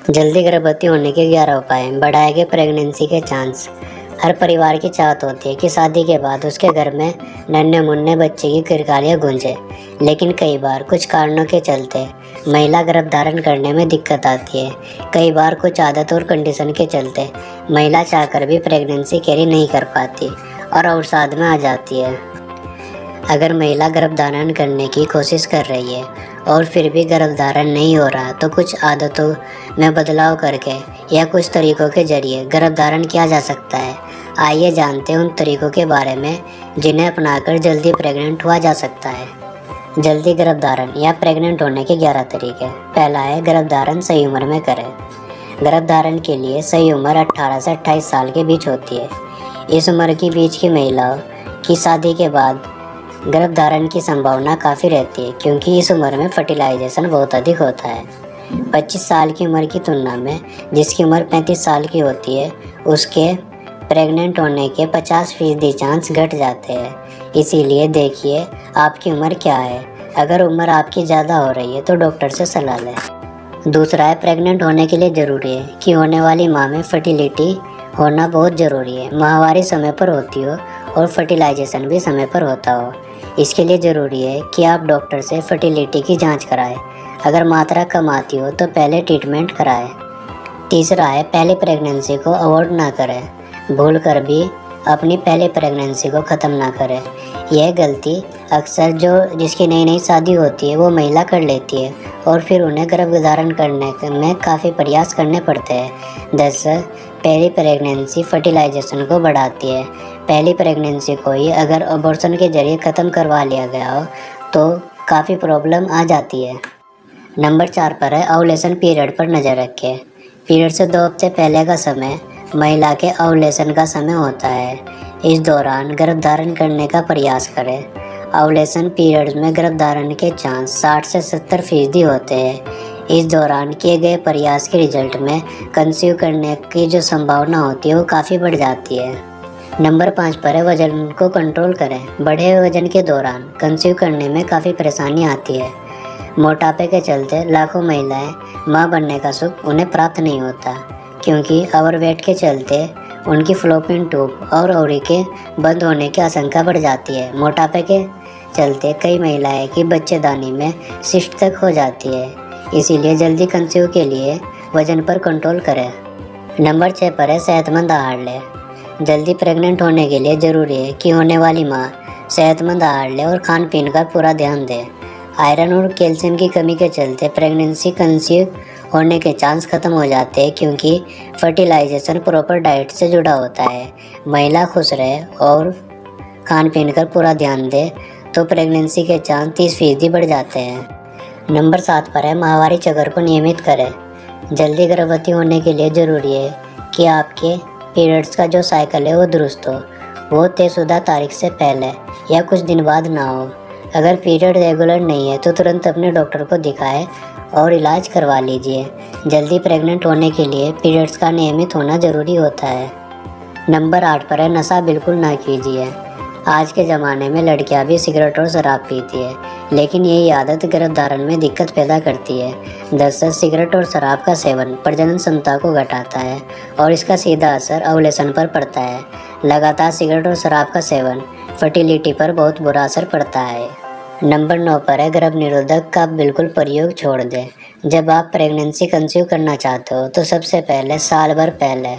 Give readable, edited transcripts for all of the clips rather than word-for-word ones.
जल्दी गर्भवती होने के 11 उपाय बढ़ाएंगे प्रेगनेंसी के चांस। हर परिवार की चाहत होती है कि शादी के बाद उसके घर में नन्हे मुन्ने बच्चे की किरकारियाँ गूंजे, लेकिन कई बार कुछ कारणों के चलते महिला गर्भ धारण करने में दिक्कत आती है। कई बार कुछ आदत और कंडीशन के चलते महिला चाहकर भी प्रेगनेंसी कैरी नहीं कर पाती और अवसाद में आ जाती है। अगर महिला गर्भधारण करने की कोशिश कर रही है और फिर भी गर्भधारण नहीं हो रहा, तो कुछ आदतों में बदलाव करके या कुछ तरीकों के जरिए गर्भधारण किया जा सकता है। आइए जानते हैं उन तरीकों के बारे में जिन्हें अपनाकर जल्दी प्रेग्नेंट हुआ जा सकता है। जल्दी गर्भधारण या प्रेग्नेंट होने के 11 तरीके। पहला है, गर्भधारण सही उम्र में करें। गर्भधारण के लिए सही उम्र 18 से 28 साल के बीच होती है। इस उम्र के बीच की महिलाओं की शादी के बाद गर्भधारण की संभावना काफ़ी रहती है, क्योंकि इस उम्र में फर्टिलाइजेशन बहुत अधिक होता है। 25 साल की उम्र की तुलना में जिसकी उम्र 35 साल की होती है, उसके प्रेग्नेंट होने के 50% चांस घट जाते हैं। इसीलिए देखिए आपकी उम्र क्या है। अगर उम्र आपकी ज़्यादा हो रही है तो डॉक्टर से सलाह लें। दूसरा है, प्रेग्नेंट होने के लिए ज़रूरी है कि होने वाली माँ में फर्टिलिटी होना बहुत ज़रूरी है। माहवारी समय पर होती हो और फर्टिलाइजेशन भी समय पर होता हो। इसके लिए ज़रूरी है कि आप डॉक्टर से फर्टिलिटी की जांच कराएं। अगर मात्रा कम आती हो तो पहले ट्रीटमेंट कराएं। तीसरा है, पहले प्रेगनेंसी को अवॉइड ना करें। भूल कर भी अपनी पहले प्रेगनेंसी को ख़त्म ना करें। यह गलती अक्सर जिसकी नई नई शादी होती है वो महिला कर लेती है और फिर उन्हें गर्भधारण करने में काफ़ी प्रयास करने पड़ते हैं। दरअसल पहली प्रेगनेंसी फर्टिलाइजेशन को बढ़ाती है। पहली प्रेगनेंसी को ही अगर अबॉर्शन के जरिए ख़त्म करवा लिया गया हो तो काफ़ी प्रॉब्लम आ जाती है। नंबर 4 पर है, ओव्यूलेशन पीरियड पर नज़र रखें। पीरियड से 2 हफ्ते पहले का समय महिला के ओव्यूलेशन का समय होता है। इस दौरान गर्भधारण करने का प्रयास करें। ओव्यूलेशन पीरियड में गर्भधारण के चांस 60 से 70% होते हैं। इस दौरान किए गए प्रयास के रिजल्ट में कंसीव करने की जो संभावना होती है वो काफ़ी बढ़ जाती है। नंबर 5 पर है, वजन को कंट्रोल करें। बढ़े हुए वजन के दौरान कंसीव करने में काफ़ी परेशानी आती है। मोटापे के चलते लाखों महिलाएं मां बनने का सुख उन्हें प्राप्त नहीं होता, क्योंकि ओवरवेट के चलते उनकी फलोपियन ट्यूब और ओवरी के बंद होने की आशंका बढ़ जाती है। मोटापे के चलते कई महिलाएं की बच्चेदानी में सिस्ट तक हो जाती है। इसीलिए जल्दी कंसीव के लिए वजन पर कंट्रोल करें। नंबर 6 पर है, सेहतमंद आहार लें। जल्दी प्रेग्नेंट होने के लिए ज़रूरी है कि होने वाली माँ सेहतमंद आहार ले और खान पीन का पूरा ध्यान दें। आयरन और कैल्शियम की कमी के चलते प्रेगनेंसी कंसीव होने के चांस ख़त्म हो जाते हैं, क्योंकि फर्टिलाइजेशन प्रॉपर डाइट से जुड़ा होता है। महिला खुश रहे और खान पीन का पूरा ध्यान दे तो प्रेगनेंसी के चांस 30% बढ़ जाते हैं। नंबर 7 पर है, माहवारी चक्र को नियमित करें। जल्दी गर्भवती होने के लिए ज़रूरी है कि आपके पीरियड्स का जो साइकिल है वो दुरुस्त हो। वो तयशुदा तारीख से पहले या कुछ दिन बाद ना हो। अगर पीरियड रेगुलर नहीं है तो तुरंत अपने डॉक्टर को दिखाएं और इलाज करवा लीजिए। जल्दी प्रेग्नेंट होने के लिए पीरियड्स का नियमित होना ज़रूरी होता है। नंबर 8 पर है, नशा बिल्कुल ना कीजिए। आज के ज़माने में लड़कियां भी सिगरेट और शराब पीती है, लेकिन यही आदत गर्भधारण में दिक्कत पैदा करती है। दरअसल सिगरेट और शराब का सेवन प्रजनन क्षमता को घटाता है और इसका सीधा असर ओव्यूलेशन पर पड़ता है। लगातार सिगरेट और शराब का सेवन फर्टिलिटी पर बहुत बुरा असर पड़ता है। नंबर 9 पर है, गर्भ निरोधक का बिल्कुल प्रयोग छोड़ दें। जब आप प्रेगनेंसी कंसीव करना चाहते हो तो सबसे पहले साल भर पहले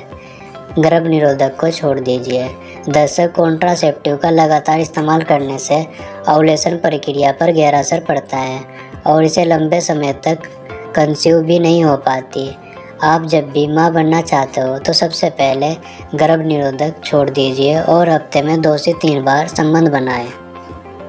गर्भ निरोधक को छोड़ दीजिए। दरअसल कॉन्ट्रासेप्टिव का लगातार इस्तेमाल करने से ओव्यूलेशन प्रक्रिया पर गहरा असर पड़ता है और इसे लंबे समय तक कंसीव भी नहीं हो पाती। आप जब भी माँ बनना चाहते हो तो सबसे पहले गर्भ निरोधक छोड़ दीजिए और हफ्ते में 2 से 3 बार संबंध बनाएं।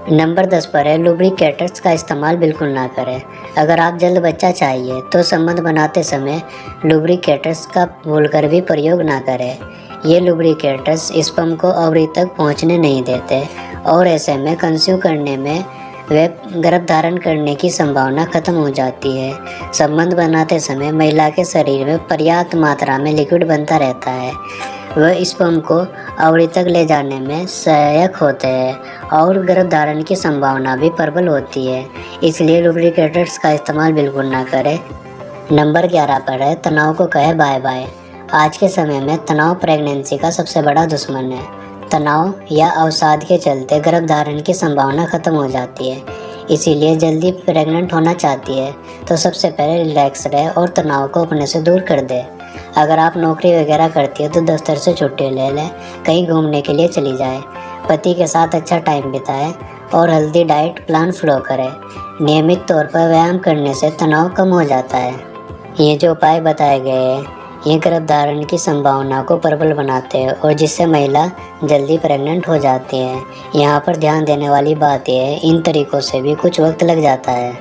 नंबर 10 पर है, लुब्रिकेटर्स का इस्तेमाल बिल्कुल ना करें। अगर आप जल्द बच्चा चाहिए तो संबंध बनाते समय लुब्रिकेटर्स का भूलकर भी प्रयोग ना करें। ये लुब्रिकेटर्स स्पर्म को ओवरी तक पहुंचने नहीं देते और ऐसे में कंसीव करने में वे गर्भधारण करने की संभावना खत्म हो जाती है। संबंध बनाते समय महिला के शरीर में पर्याप्त मात्रा में लिक्विड बनता रहता है। वह स्पर्म को ओवरी तक ले जाने में सहायक होते हैं और गर्भधारण की संभावना भी प्रबल होती है। इसलिए लुब्रिकेटर्स का इस्तेमाल बिल्कुल ना करें। नंबर 11 पर है तनाव को कहे बाय बाय। आज के समय में तनाव प्रेगनेंसी का सबसे बड़ा दुश्मन है। तनाव या अवसाद के चलते गर्भधारण की संभावना खत्म हो जाती है। इसीलिए जल्दी प्रेग्नेंट होना चाहती है तो सबसे पहले रिलैक्स रहे और तनाव को अपने से दूर कर दे। अगर आप नौकरी वगैरह करती है तो दफ्तर से छुट्टी ले लें, कहीं घूमने के लिए चली जाए, पति के साथ अच्छा टाइम बिताएं और हेल्दी डाइट प्लान फॉलो करें। नियमित तौर पर व्यायाम करने से तनाव कम हो जाता है। ये जो उपाय बताए गए हैं ये गर्भधारण की संभावना को प्रबल बनाते हैं और जिससे महिला जल्दी प्रेग्नेंट हो जाती है। यहाँ पर ध्यान देने वाली बात यह है इन तरीकों से भी कुछ वक्त लग जाता है।